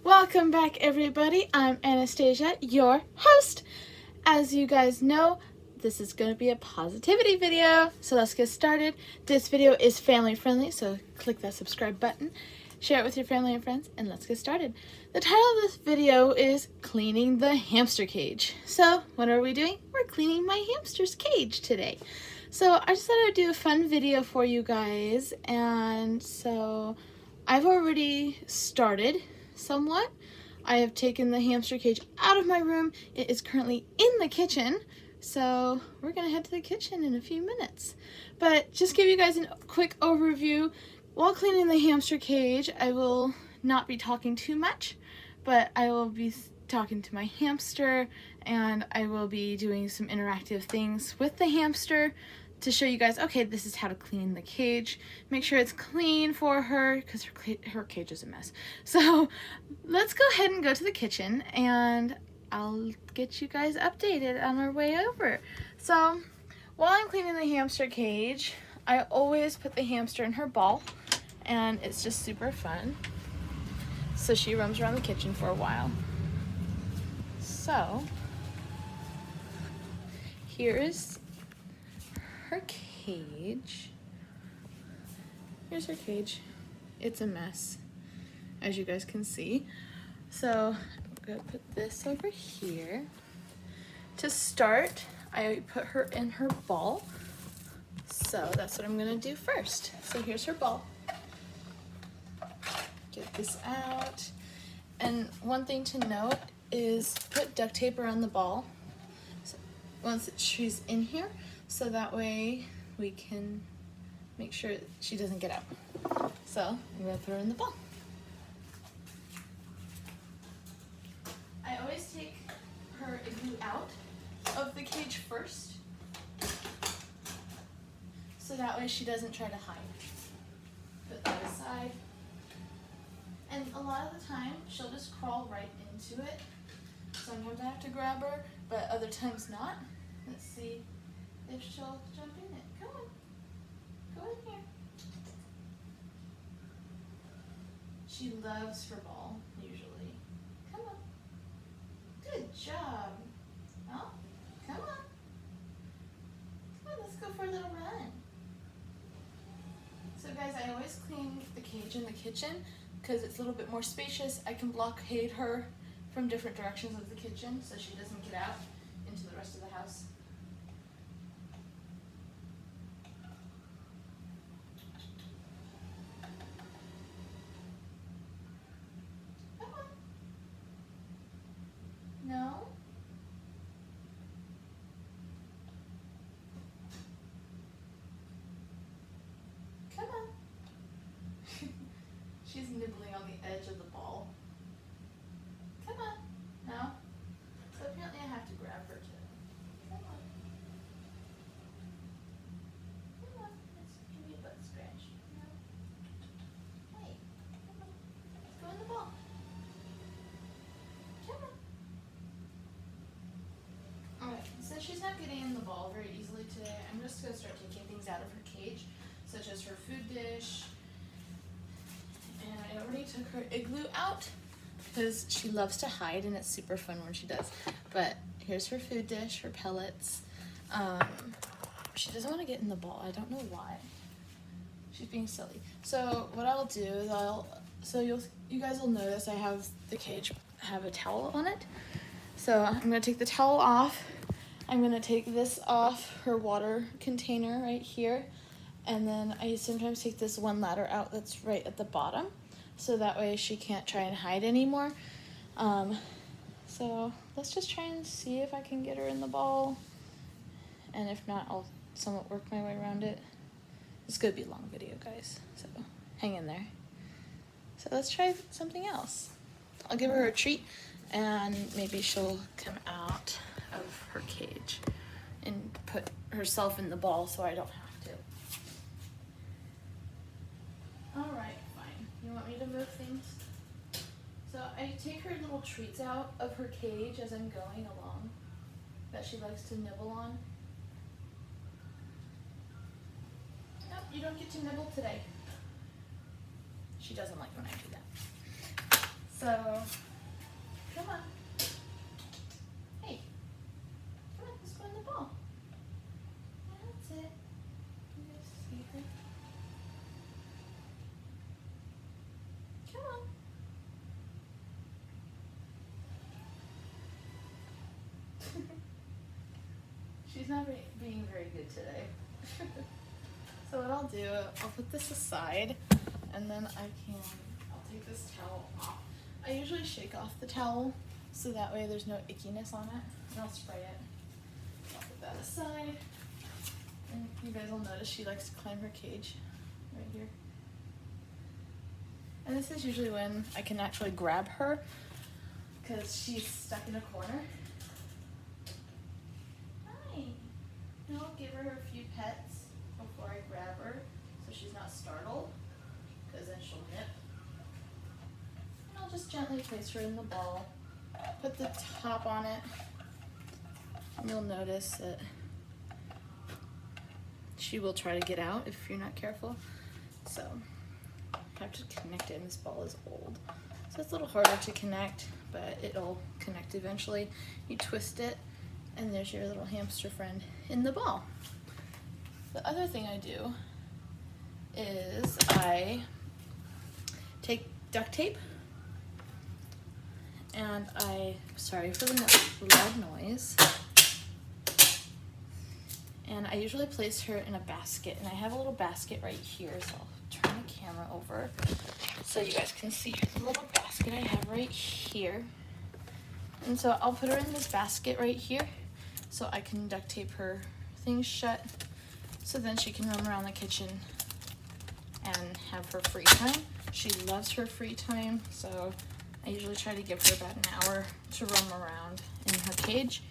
Welcome back, everybody. I'm Anastasia, your host. As you guys know, this is going to be a positivity video, so let's get started. This video is family friendly, so click that subscribe button, share it with your family and friends, and let's get started. The title of this video is Cleaning the Hamster Cage. So what are we doing? We're cleaning my hamster's cage today. So I just thought I'd do a fun video for you guys, and so I've already started somewhat. I have taken the hamster cage out of my room. It is currently in the kitchen, so we're gonna head to the kitchen in a few minutes. But just give you guys a quick overview. While cleaning the hamster cage, I will not be talking too much, but I will be talking to my hamster, and I will be doing some interactive things with the hamster to show you guys, okay, this is how to clean the cage. Make sure it's clean for her because her cage is a mess. So let's go ahead and go to the kitchen and I'll get you guys updated on our way over. So while I'm cleaning the hamster cage, I always put the hamster in her ball, and it's just super fun. So she roams around the kitchen for a while. So here is her cage. Here's her cage. It's a mess, as you guys can see. So I'm gonna put this over here. To start, I put her in her ball. So that's what I'm gonna do first. So here's her ball. Get this out. And one thing to note is put duct tape around the ball once she's in here, so that way we can make sure she doesn't get out. So I'm gonna put her in the ball. I always take her igloo out of the cage first, so that way she doesn't try to hide. Put that aside. And a lot of the time, she'll just crawl right into it. Sometimes I have to grab her, but other times not. Let's see if she'll jump in it. Come on. Go in here. She loves her ball, usually. Come on. Good job. Oh, come on. Come on, let's go for a little run. So guys, I always clean the cage in the kitchen because it's a little bit more spacious. I can blockade her from different directions of the kitchen so she doesn't get out into the rest of the house. Come on. No? Come on. She's nibbling on the edge of the ball. Come on. No? So apparently I have to grab her too. Come on. Come on. Let's give me a butt scratch. No? Hey. Come on. Let's go in the ball. Come on. Alright, since she's not getting in the ball very easily today, I'm just going to start taking things out of her cage, such as her food dish. And I already took her igloo out because she loves to hide, and it's super fun when she does. But here's her food dish, her pellets. She doesn't want to get in the ball. I don't know why. She's being silly. So what I'll do is you guys will notice I have the cage have a towel on it. So I'm gonna take the towel off. I'm gonna take this off her water container right here. And then I sometimes take this one ladder out that's right at the bottom, so that way she can't try and hide anymore. So let's just try and see if I can get her in the ball. And if not, I'll somewhat work my way around it. It's gonna be a long video, guys, so hang in there. So let's try something else. I'll give her a treat, and maybe she'll come out of her cage and put herself in the ball so I don't have to. Alright, fine. You want me to move things? So I take her little treats out of her cage as I'm going along that she likes to nibble on. Nope, you don't get to nibble today. She doesn't like when I do that. So, come on. Hey, come on, let's go in the ball. That's it. You guys see her? Come on. She's not being very good today. So what I'll do, I'll put this aside, and then I'll take this towel off. I usually shake off the towel, so that way there's no ickiness on it, and I'll spray it. I'll put that aside, and you guys will notice she likes to climb her cage right here. And this is usually when I can actually grab her, because she's stuck in a corner. Hi. And I'll give her a few pets before I grab her, so she's not startled, because then she'll nip. And I'll just gently place her in the ball, put the top on it, and you'll notice that she will try to get out if you're not careful. So I have to connect it, and this ball is old, so it's a little harder to connect, but it'll connect eventually. You twist it, and there's your little hamster friend in the ball. The other thing I do is I take duct tape, and sorry for the loud noise, and I usually place her in a basket, and I have a little basket right here, so I'll turn the camera over so you guys can see the little basket I have right here. And so I'll put her in this basket right here so I can duct tape her things shut, so then she can roam around the kitchen and have her free time. She loves her free time, so I usually try to give her about an hour to roam around in her cage,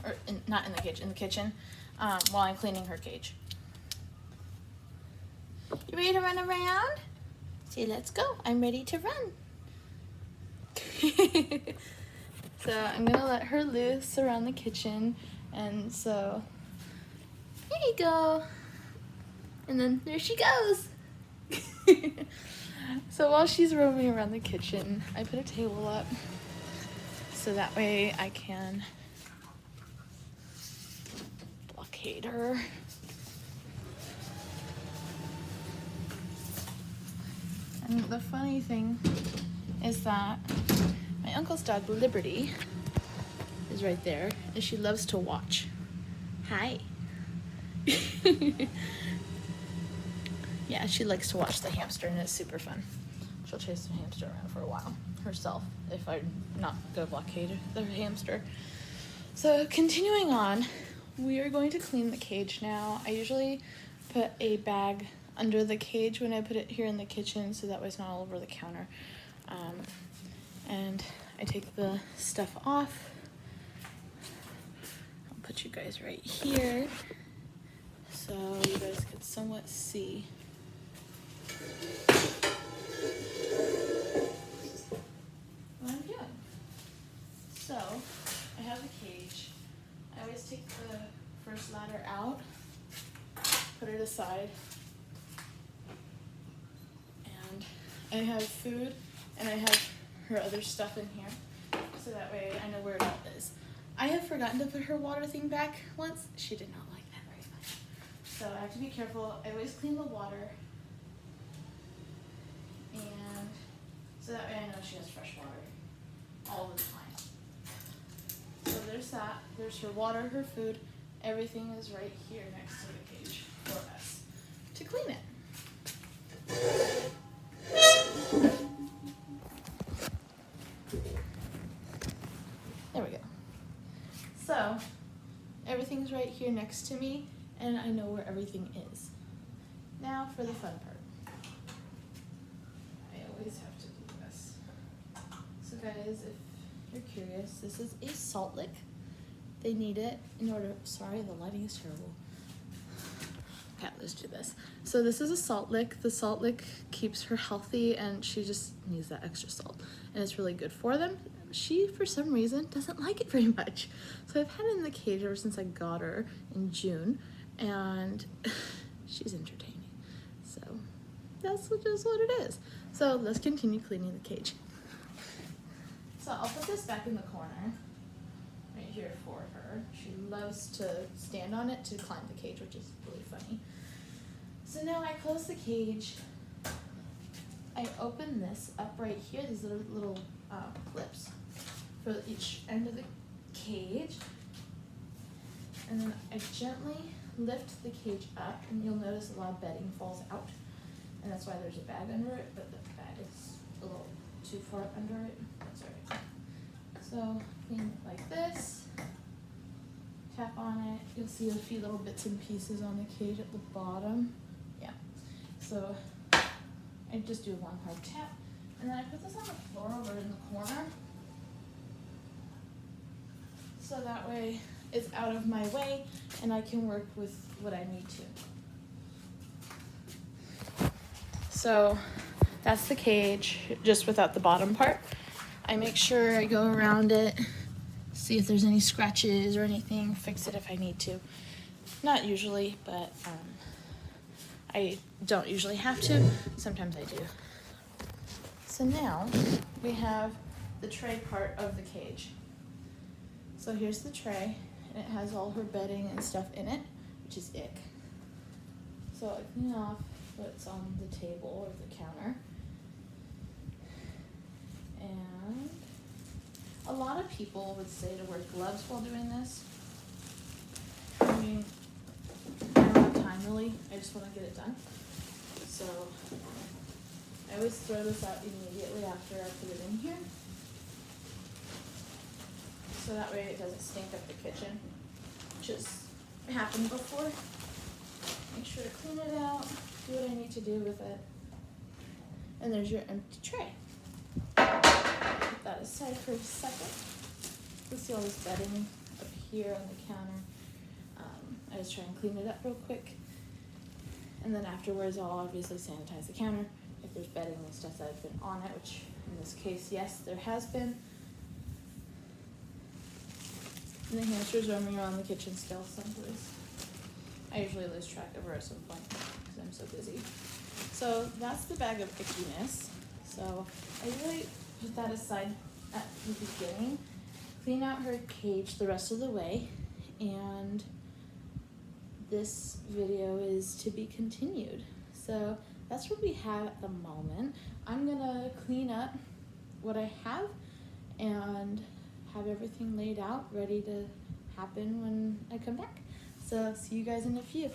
or not in the cage, in the kitchen, while I'm cleaning her cage. You ready to run around? Say, let's go. I'm ready to run. So I'm gonna let her loose around the kitchen, and so there you go. And then there she goes. So while she's roaming around the kitchen, I put a table up so that way I can blockade her. And the funny thing is that my uncle's dog, Liberty, is right there, and she loves to watch. Hi. Yeah, she likes to watch the hamster, and it's super fun. She'll chase the hamster around for a while herself if I not go blockade the hamster. So continuing on, we are going to clean the cage now. I usually put a bag under the cage when I put it here in the kitchen, so that way it's not all over the counter. And I take the stuff off. I'll put you guys right here so you guys could somewhat see. What I'm doing. So I have the cage. I always take the first ladder out, put it aside, and I have food and I have her other stuff in here, so that way I know where it all is. I have forgotten to put her water thing back once. She did not like that very much, so I have to be careful. I always clean the water, and so that way I know she has fresh water all the time. So there's that. There's her water, her food. Everything is right here next to the cage for us to clean it. There we go. So everything's right here next to me, and I know where everything is. Now for the fun part. I always have to do this. So guys, if you're curious, this is a salt lick. They need it in order, sorry, the lighting is terrible. Okay, let's do this. So this is a salt lick. The salt lick keeps her healthy, and she just needs that extra salt, and it's really good for them. She, for some reason, doesn't like it very much. So I've had it in the cage ever since I got her in June, and she's entertaining. So that's just what it is. So let's continue cleaning the cage. So I'll put this back in the corner right here for her. She loves to stand on it to climb the cage, which is really funny. So now I close the cage. I open this up right here, these little clips for each end of the cage. And then I gently lift the cage up, and you'll notice a lot of bedding falls out. And that's why there's a bag under it, but the bag is a little too far under it. That's all right. So clean it like this. Tap on it. You'll see a few little bits and pieces on the cage at the bottom. Yeah. So I just do one hard tap. And then I put this on the floor over in the corner. So that way it's out of my way and I can work with what I need to. So that's the cage, just without the bottom part. I make sure I go around it, see if there's any scratches or anything, fix it if I need to. Not usually, but I don't usually have to. Sometimes I do. So now we have the tray part of the cage. So here's the tray, and it has all her bedding and stuff in it, which is ick. So I clean off what's on the table or the counter. And a lot of people would say to wear gloves while doing this. I mean, I don't have time really, I just want to get it done. So I always throw this out immediately after I put it in here. So that way it doesn't stink up the kitchen, which has happened before. Make sure to clean it out, do what I need to do with it. And there's your empty tray. Put that aside for a second. You'll see all this bedding up here on the counter. I just try and clean it up real quick. And then afterwards I'll obviously sanitize the counter if there's bedding and stuff that has been on it, which in this case, yes, there has been. And the hamster's roaming around the kitchen still someplace. I usually lose track of her at some point because I'm so busy. So that's the bag of ickiness. So I usually put that aside at the beginning, clean out her cage the rest of the way, and this video is to be continued. So that's what we have at the moment. I'm gonna clean up what I have and have everything laid out, ready to happen when I come back. So see you guys in a few.